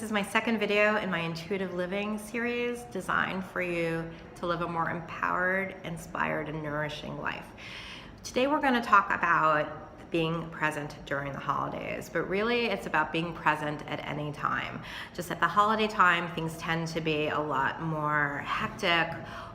This is my second video in my intuitive living series designed for you to live a more empowered, inspired, and nourishing life. Today we're going to talk about being present during the holidays, but really it's about being present at any time. Just at the holiday time, things tend to be a lot more hectic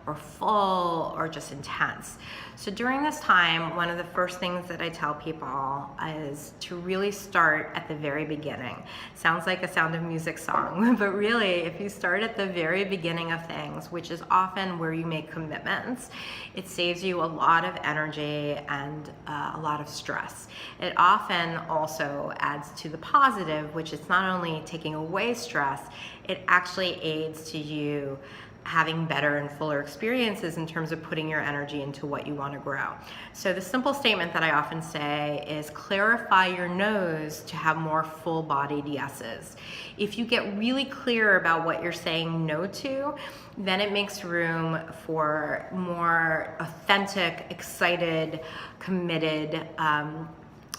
or full or just intense. So during this time, one of the first things that I tell people is to really start at the very beginning. Sounds like a Sound of Music song, but really if you start at the very beginning of things, which is often where you make commitments, it saves you a lot of energy and a lot of stress. It often also adds to the positive, which is not only taking away stress, it actually aids to you having better and fuller experiences in terms of putting your energy into what you want to grow. So the simple statement that I often say is clarify your no's to have more full-bodied yeses. If you get really clear about what you're saying no to, then it makes room for more authentic, excited, committed,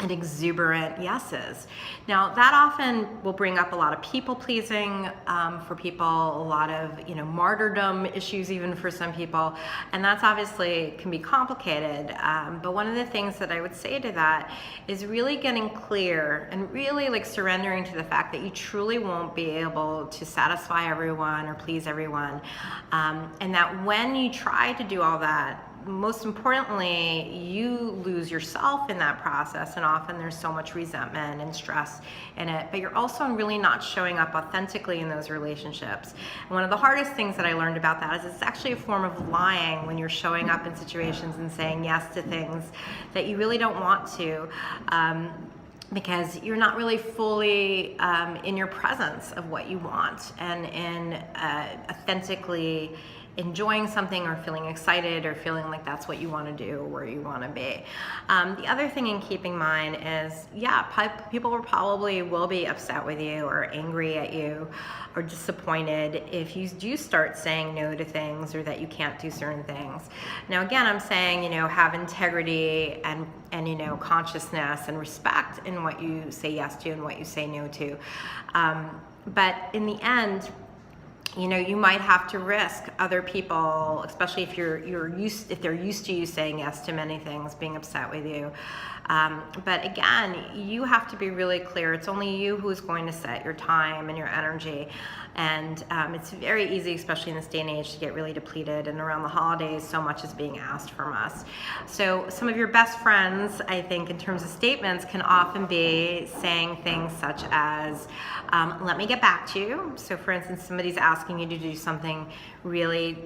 and exuberant yeses. Now that often will bring up a lot of people pleasing for people, a lot of martyrdom issues even for some people, and that's obviously can be complicated. But one of the things that I would say to that is really getting clear and really surrendering to the fact that you truly won't be able to satisfy everyone or please everyone, and that when you try to do all that, most importantly, you lose yourself in that process, and often there's so much resentment and stress in it, but you're also really not showing up authentically in those relationships. And one of the hardest things that I learned about that is it's actually a form of lying when you're showing up in situations and saying yes to things that you really don't want to, because you're not really fully in your presence of what you want and in authentically enjoying something or feeling excited or feeling like that's what you want to do or where you want to be. The other thing in keeping in mind is, people probably will be upset with you or angry at you or disappointed if you do start saying no to things or that you can't do certain things. Now again, I'm saying, have integrity and consciousness and respect in what you say yes to and what you say no to. But in the end, you might have to risk other people, especially if they're used to you saying yes to many things, being upset with you. But again, you have to be really clear. It's only you who's going to set your time and your energy. And it's very easy, especially in this day and age, to get really depleted. And around the holidays, so much is being asked from us. So some of your best friends, I think, in terms of statements, can often be saying things such as, let me get back to you. So for instance, somebody's asking you to do something really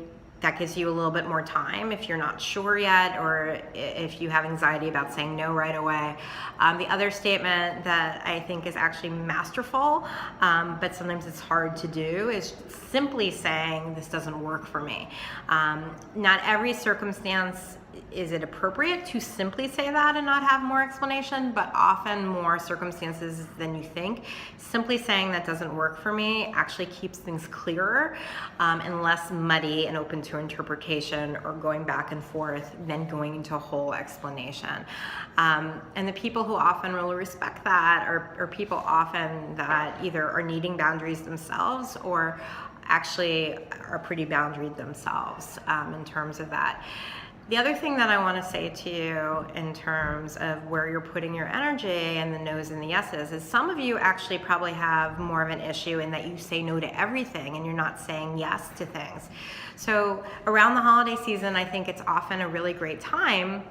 that gives you a little bit more time if you're not sure yet, or if you have anxiety about saying no right away. The other statement that I think is actually masterful, but sometimes it's hard to do, is simply saying, this doesn't work for me. Not every circumstance is it appropriate to simply say that and not have more explanation, but often more circumstances than you think. Simply saying that doesn't work for me actually keeps things clearer and less muddy and open to interpretation or going back and forth than going into a whole explanation. And the people who often really respect that are people often that either are needing boundaries themselves or actually are pretty boundaried themselves in terms of that. The other thing that I want to say to you in terms of where you're putting your energy and the no's and the yeses is some of you actually probably have more of an issue in that you say no to everything and you're not saying yes to things. So around the holiday season, I think it's often a really great time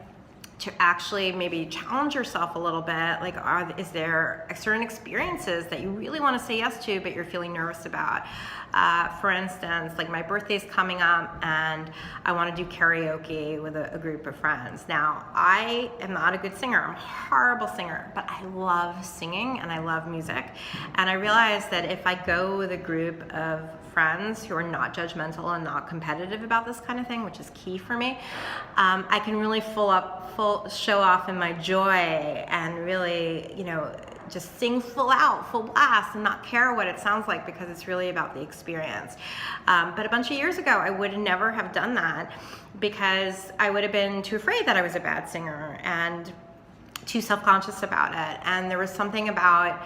to actually maybe challenge yourself a little bit. Is there certain experiences that you really want to say yes to, but you're feeling nervous about? For instance, my birthday's coming up and I want to do karaoke with a group of friends. Now, I am not a good singer. I'm a horrible singer, but I love singing and I love music. And I realized that if I go with a group of friends who are not judgmental and not competitive about this kind of thing, which is key for me, I can really show off in my joy and really, just sing full blast and not care what it sounds like because it's really about the experience. But a bunch of years ago, I would never have done that because I would have been too afraid that I was a bad singer and too self-conscious about it. And there was something about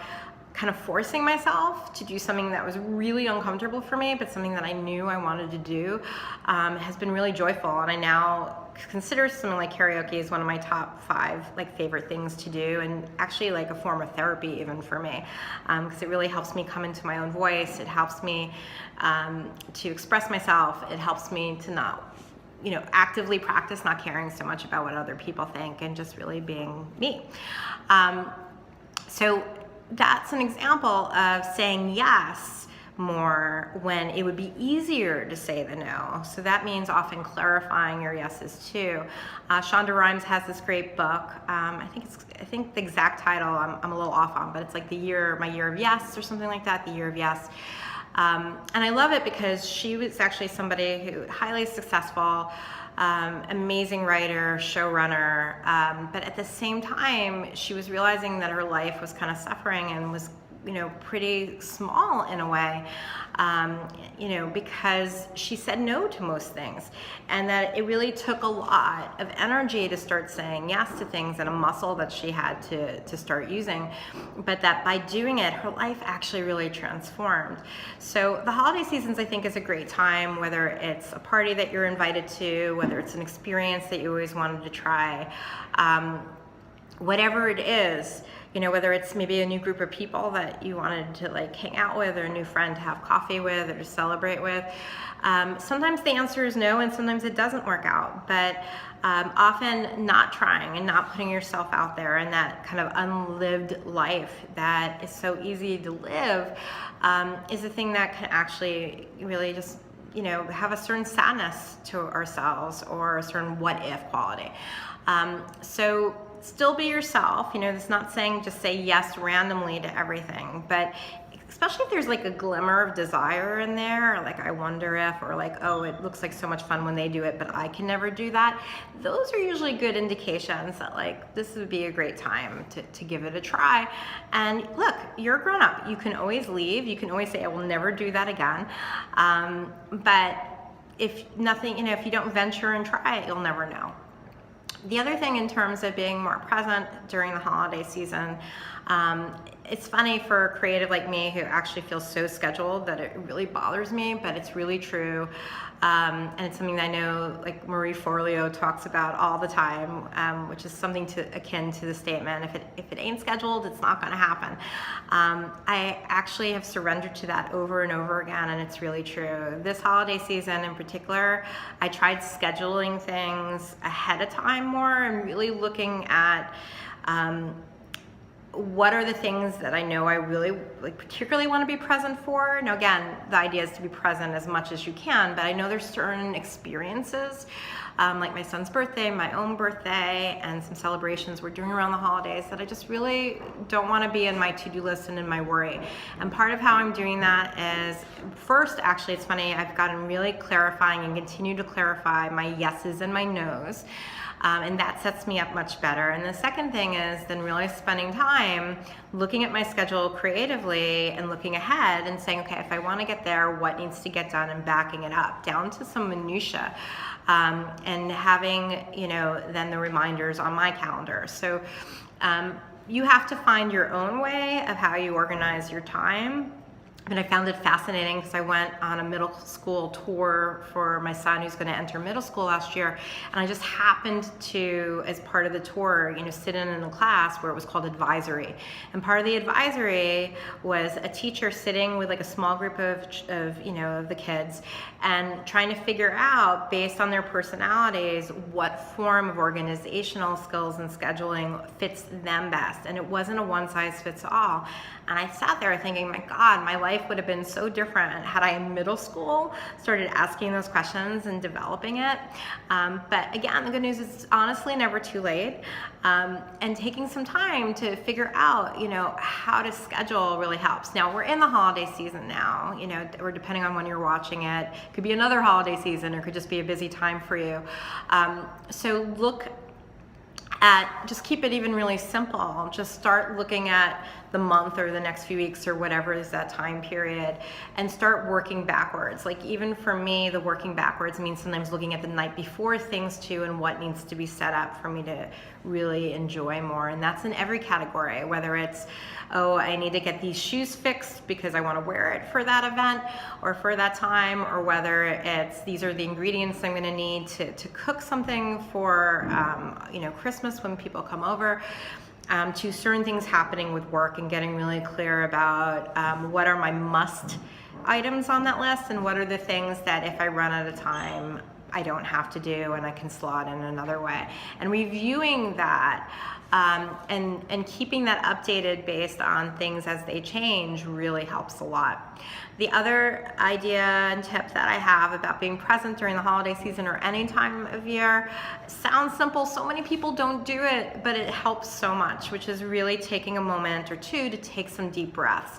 kind of forcing myself to do something that was really uncomfortable for me, but something that I knew I wanted to do, has been really joyful. And I now consider something like karaoke is one of my top 5 like favorite things to do, and actually like a form of therapy even for me, because it really helps me come into my own voice. It helps me to express myself. It helps me to not, actively practice not caring so much about what other people think and just really being me. So that's an example of saying yes more when it would be easier to say the no. So that means often clarifying your yeses too. Shonda Rhimes has this great book. I think the exact title I'm a little off on, but it's like my year of yes or something like that. The Year of Yes. And I love it because she was actually somebody who highly successful, amazing writer, showrunner, but at the same time, she was realizing that her life was kind of suffering and was, pretty small in a way, because she said no to most things, and that it really took a lot of energy to start saying yes to things, and a muscle that she had to start using, but that by doing it, her life actually really transformed. So the holiday seasons, I think, is a great time, whether it's a party that you're invited to, whether it's an experience that you always wanted to try, whatever it is, whether it's maybe a new group of people that you wanted to like hang out with, or a new friend to have coffee with, or to celebrate with. Sometimes the answer is no, and sometimes it doesn't work out, but often not trying and not putting yourself out there, and that kind of unlived life that is so easy to live, is a thing that can actually really just have a certain sadness to ourselves, or a certain what if quality. So still be yourself. It's not saying just say yes randomly to everything, but especially if there's like a glimmer of desire in there, or like I wonder if, or like, oh, it looks like so much fun when they do it, but I can never do that. Those are usually good indications that like this would be a great time to give it a try. And look, you're a grown up. You can always leave. You can always say, I will never do that again. But if you don't venture and try it, you'll never know. The other thing in terms of being more present during the holiday season, it's funny for a creative like me who actually feels so scheduled that it really bothers me, but it's really true. And it's something that I know like Marie Forleo talks about all the time, which is something akin to the statement, if it ain't scheduled, it's not going to happen. I actually have surrendered to that over and over again, and it's really true. This holiday season in particular, I tried scheduling things ahead of time more, and really looking at what are the things that I know I really particularly want to be present for. Now again, the idea is to be present as much as you can, but I know there's certain experiences, like my son's birthday, my own birthday, and some celebrations we're doing around the holidays that I just really don't want to be in my to-do list and in my worry. And part of how I'm doing that is, first, actually, it's funny, I've gotten really clarifying and continue to clarify my yeses and my nos. And that sets me up much better. And the second thing is then really spending time looking at my schedule creatively and looking ahead and saying, okay, if I want to get there, what needs to get done, and backing it up down to some minutia, and having, then the reminders on my calendar. So you have to find your own way of how you organize your time. And I found it fascinating because I went on a middle school tour for my son who's going to enter middle school last year. And I just happened to, as part of the tour, sit in a class where it was called advisory. And part of the advisory was a teacher sitting with like a small group of the kids and trying to figure out, based on their personalities, what form of organizational skills and scheduling fits them best. And it wasn't a one size fits all. And I sat there thinking, my God, my life would have been so different had I in middle school started asking those questions and developing it. But again, the good news is it's honestly never too late. And taking some time to figure out, how to schedule really helps. Now, we're in the holiday season now, or depending on when you're watching it, it could be another holiday season, or it could just be a busy time for you. So just keep it even really simple. Just start looking at the month or the next few weeks or whatever is that time period, and start working backwards. Like even for me, the working backwards means sometimes looking at the night before things too and what needs to be set up for me to really enjoy more. And that's in every category, whether it's, oh, I need to get these shoes fixed because I want to wear it for that event or for that time, or whether it's these are the ingredients I'm going to need to cook something for Christmas when people come over, to certain things happening with work and getting really clear about what are my must items on that list and what are the things that if I run out of time I don't have to do and I can slot in another way. And reviewing that and keeping that updated based on things as they change really helps a lot. The other idea and tip that I have about being present during the holiday season or any time of year sounds simple. So many people don't do it, but it helps so much, which is really taking a moment or two to take some deep breaths.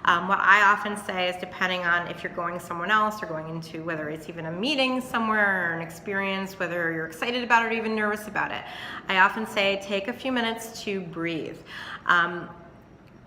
What I often say is, depending on if you're going somewhere else or going into whether it's even a meeting somewhere or an experience, whether you're excited about it or even nervous about it, I often say take a few minutes to breathe.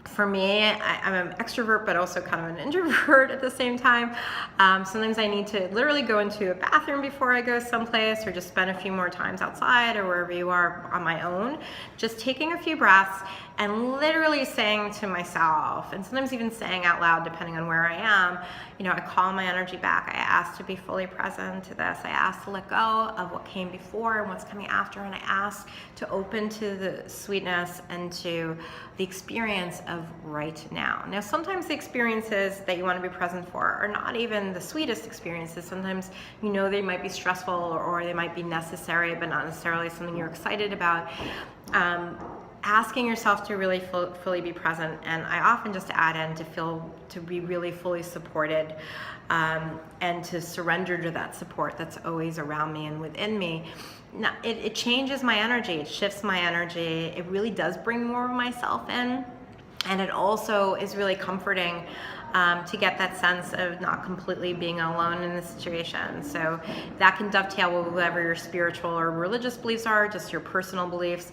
For me, I'm an extrovert, but also kind of an introvert at the same time. Sometimes I need to literally go into a bathroom before I go someplace, or just spend a few more times outside or wherever you are on my own. Just taking a few breaths and literally saying to myself, and sometimes even saying out loud, depending on where I am, I call my energy back. I ask to be fully present to this. I ask to let go of what came before and what's coming after, and I ask to open to the sweetness and to the experience of right now. Now, sometimes the experiences that you want to be present for are not even the sweetest experiences. Sometimes they might be stressful or they might be necessary, but not necessarily something you're excited about. Asking yourself to really fully be present, and I often just add in to be really fully supported, and to surrender to that support that's always around me and within me. Now, it changes my energy, it shifts my energy, it really does bring more of myself in, and it also is really comforting to get that sense of not completely being alone in the situation. So that can dovetail with whatever your spiritual or religious beliefs are, just your personal beliefs.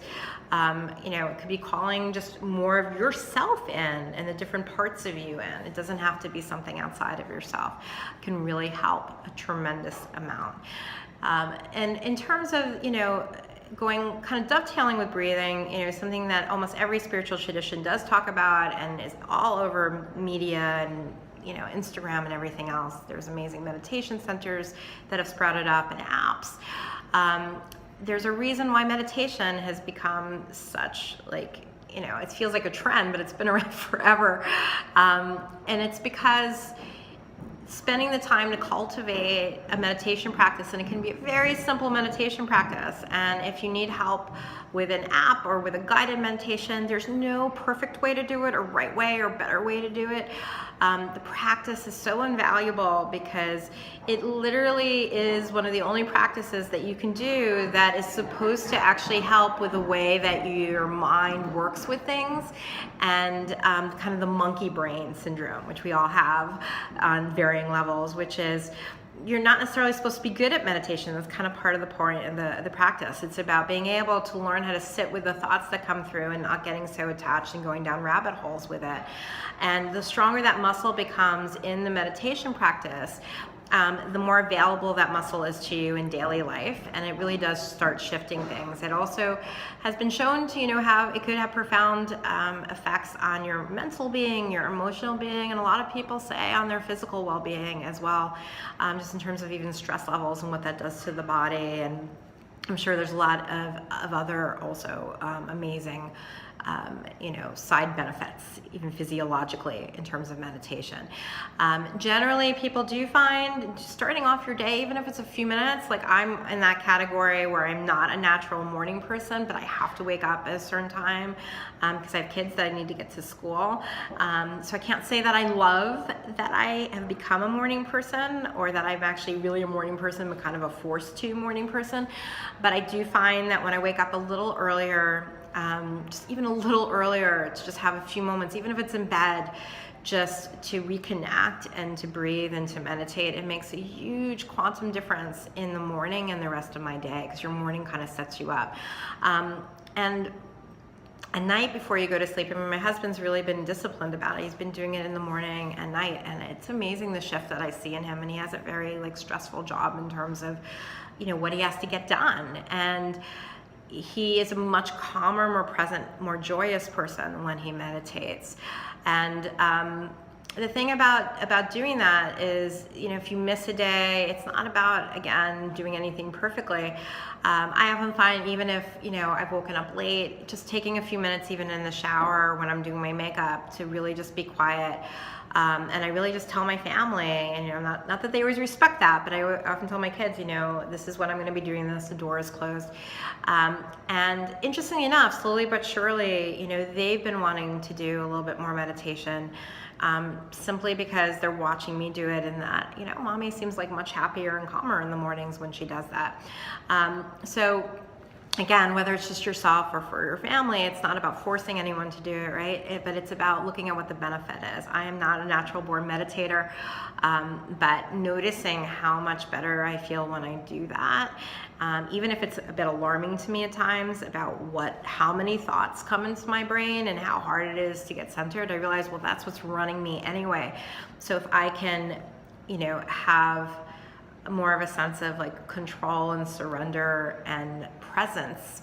It could be calling just more of yourself in and the different parts of you in. It doesn't have to be something outside of yourself. It can really help a tremendous amount. And in terms of, going kind of dovetailing with breathing, something that almost every spiritual tradition does talk about and is all over media and Instagram and everything else. There's amazing meditation centers that have sprouted up and apps. There's a reason why meditation has become such it feels like a trend, but it's been around forever. And it's because spending the time to cultivate a meditation practice, and it can be a very simple meditation practice, and if you need help with an app or with a guided meditation, there's no perfect way to do it or right way or better way to do it. The practice is so invaluable because it literally is one of the only practices that you can do that is supposed to actually help with the way that your mind works with things, and kind of the monkey brain syndrome, which we all have on varying levels, which is you're not necessarily supposed to be good at meditation. That's kind of part of the point of the practice. It's about being able to learn how to sit with the thoughts that come through and not getting so attached and going down rabbit holes with it. And the stronger that muscle becomes in the meditation practice, the more available that muscle is to you in daily life, and it really does start shifting things. It also has been shown to it could have profound effects on your mental being, your emotional being, and a lot of people say on their physical well-being as well, just in terms of even stress levels and what that does to the body. And I'm sure there's a lot of other also amazing side benefits, even physiologically, in terms of meditation. Generally, people do find starting off your day, even if it's a few minutes, like I'm in that category where I'm not a natural morning person, but I have to wake up at a certain time because I have kids that I need to get to school. So I can't say that I love that I have become a morning person or that I'm actually really a morning person, but kind of a forced to morning person. But I do find that when I wake up a little earlier, just even a little earlier, to just have a few moments, even if it's in bed, just to reconnect and to breathe and to meditate, it makes a huge quantum difference in the morning and the rest of my day, because your morning kind of sets you up. And a night before you go to sleep. I mean, my husband's really been disciplined about it. He's been doing it in the morning and night, and it's amazing the shift that I see in him. And he has a very like stressful job in terms of, what he has to get done. And he is a much calmer, more present, more joyous person when he meditates. And the thing about doing that is, if you miss a day, it's not about, again, doing anything perfectly. I often find, even if, I've woken up late, just taking a few minutes, even in the shower when I'm doing my makeup, to really just be quiet. And I really just tell my family, and not that they always respect that, but I often tell my kids, this is what I'm going to be doing. The door is closed. And interestingly enough, slowly but surely, they've been wanting to do a little bit more meditation, simply because they're watching me do it, and that, mommy seems like much happier and calmer in the mornings when she does that. So again, whether it's just yourself or for your family, it's not about forcing anyone to do it, right? But it's about looking at what the benefit is. I am not a natural born meditator, but noticing how much better I feel when I do that, even if it's a bit alarming to me at times about how many thoughts come into my brain and how hard it is to get centered, I realize, well, that's what's running me anyway. So if I can, have more of a sense of like control and surrender and presence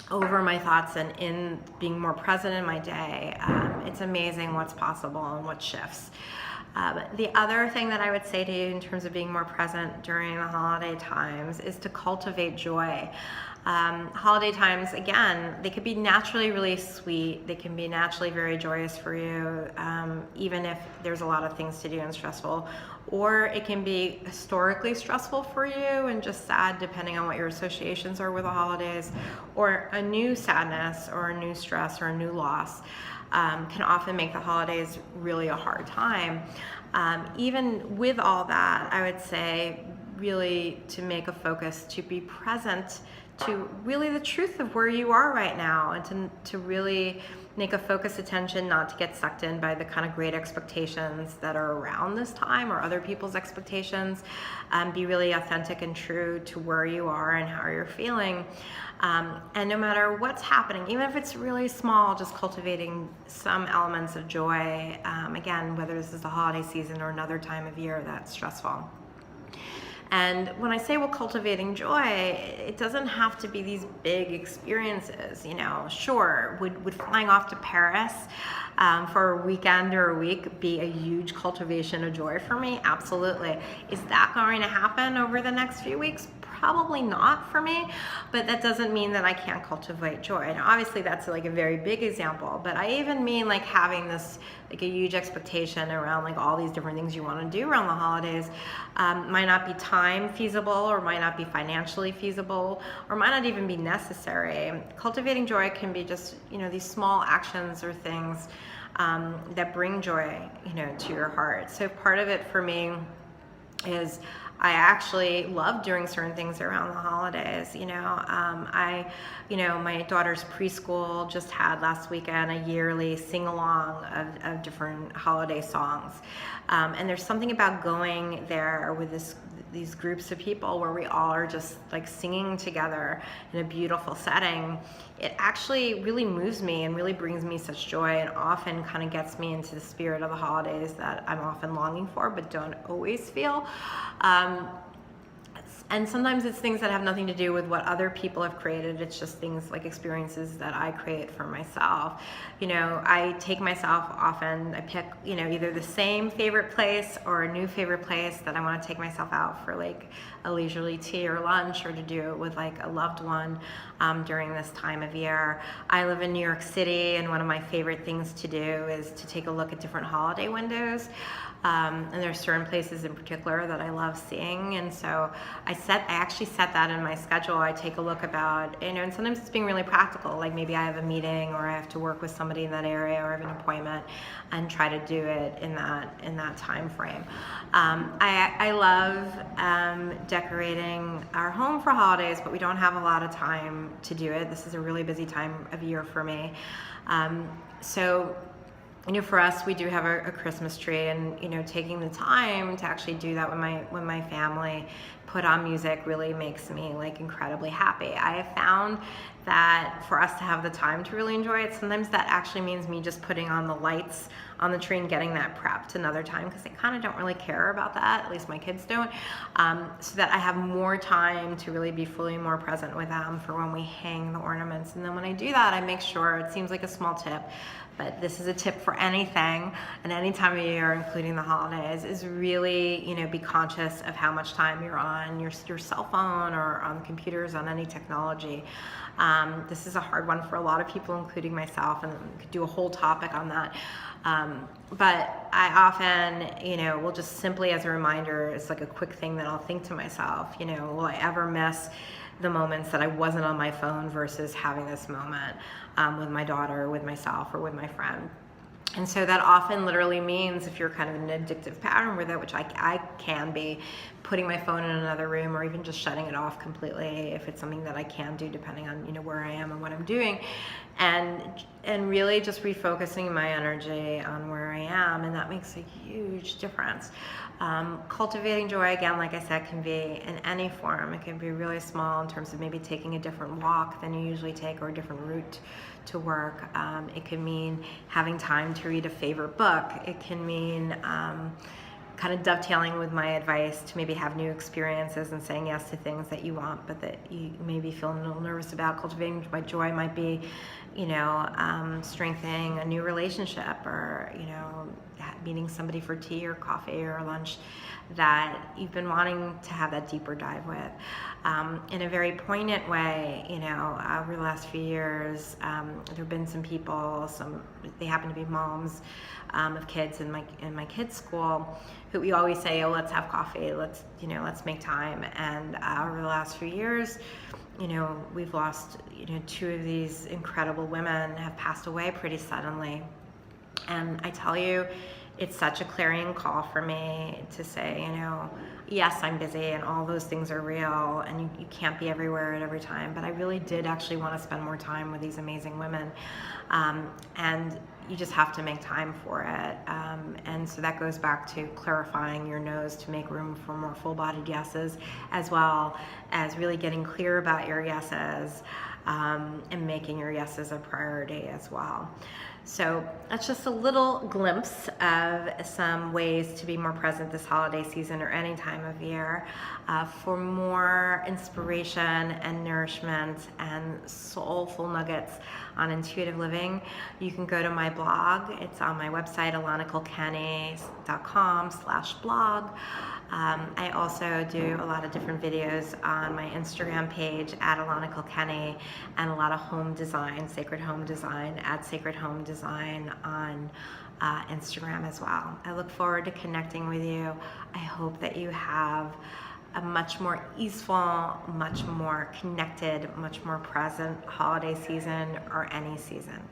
over my thoughts, and in being more present in my day, it's amazing what's possible and what shifts. The other thing that I would say to you in terms of being more present during the holiday times is to cultivate joy. Holiday times, again, they could be naturally really sweet. They can be naturally very joyous for you, even if there's a lot of things to do and stressful. Or it can be historically stressful for you and just sad, depending on what your associations are with the holidays. Or a new sadness or a new stress or a new loss can often make the holidays really a hard time. Even with all that, I would say really to make a focus to be present to really the truth of where you are right now, and to really make a focused attention, not to get sucked in by the kind of great expectations that are around this time or other people's expectations. Be really authentic and true to where you are and how you're feeling. And no matter what's happening, even if it's really small, just cultivating some elements of joy, again, whether this is the holiday season or another time of year that's stressful. And when I say we're cultivating joy, it doesn't have to be these big experiences. Sure, would flying off to Paris for a weekend or a week be a huge cultivation of joy for me? Absolutely. Is that going to happen over the next few weeks? Probably not for me, but that doesn't mean that I can't cultivate joy. And obviously that's like a very big example, but I even mean like having this like a huge expectation around like all these different things you want to do around the holidays. Might not be time feasible, or might not be financially feasible, or might not even be necessary. Cultivating joy can be just, these small actions or things that bring joy, to your heart. So part of it for me is I actually love doing certain things around the holidays. My daughter's preschool just had last weekend a yearly sing-along of different holiday songs. And there's something about going there with these groups of people where we all are just like singing together in a beautiful setting. It actually really moves me and really brings me such joy, and often kind of gets me into the spirit of the holidays that I'm often longing for but don't always feel. And sometimes it's things that have nothing to do with what other people have created. It's just things like experiences that I create for myself. I take myself often, I pick, either the same favorite place or a new favorite place that I want to take myself out for like a leisurely tea or lunch, or to do it with like a loved one during this time of year. I live in New York City, and one of my favorite things to do is to take a look at different holiday windows. And there's certain places in particular that I love seeing, and so I actually set that in my schedule. I take a look about, and sometimes it's being really practical, like maybe I have a meeting or I have to work with somebody in that area, or I have an appointment, and try to do it in that time frame. I love decorating our home for holidays, but we don't have a lot of time to do it. This is a really busy time of year for me. So for us, we do have a Christmas tree, and taking the time to actually do that with my family, put on music really makes me like incredibly happy. I have found that for us to have the time to really enjoy it, sometimes that actually means me just putting on the lights on the tree and getting that prepped another time, because I kind of don't really care about that, at least my kids don't, so that I have more time to really be fully more present with them for when we hang the ornaments. And then when I do that, I make sure, it seems like a small tip, but this is a tip for anything and any time of year, including the holidays, is really, you know, be conscious of how much time you're on your cell phone or on computers, on any technology. This is a hard one for a lot of people, including myself, and we could do a whole topic on that. But I often, you know, will just simply as a reminder, it's like a quick thing that I'll think to myself, you know, will I ever miss the moments that I wasn't on my phone versus having this moment with my daughter, with myself, or with my friend? And so that often literally means, if you're kind of in an addictive pattern with it, which I can be, putting my phone in another room, or even just shutting it off completely if it's something that I can do, depending on, you know, where I am and what I'm doing, and really just refocusing my energy on where I am, and that makes a huge difference. Cultivating joy, again, like I said, can be in any form. It can be really small in terms of maybe taking a different walk than you usually take, or a different route to work. It can mean having time to read a favorite book. It can mean kind of dovetailing with my advice to maybe have new experiences and saying yes to things that you want but that you maybe feel a little nervous about. Cultivating my joy might be, you know, strengthening a new relationship, or, you know, meeting somebody for tea or coffee or lunch that you've been wanting to have that deeper dive with. In a very poignant way, you know, over the last few years, there have been some people, they happen to be moms of kids in my kids' school, who we always say, oh, let's have coffee, let's make time. And over the last few years, you know, we've lost, you know, two of these incredible women have passed away pretty suddenly. And I tell you, it's such a clarion call for me to say, you know, yes, I'm busy and all those things are real, and you can't be everywhere at every time, but I really did actually want to spend more time with these amazing women. And you just have to make time for it. And so that goes back to clarifying your no's to make room for more full-bodied yeses, as well as really getting clear about your yeses, and making your yeses a priority as well. So that's just a little glimpse of some ways to be more present this holiday season, or any time of year. For more inspiration and nourishment and soulful nuggets on intuitive living, you can go to my blog. It's on my website, elanakilkenny.com/blog. I also do a lot of different videos on my Instagram page at Elana Kilkenny, and a lot of home design, sacred home design, at Sacred Home Design on Instagram as well. I look forward to connecting with you. I hope that you have a much more easeful, much more connected, much more present holiday season, or any season.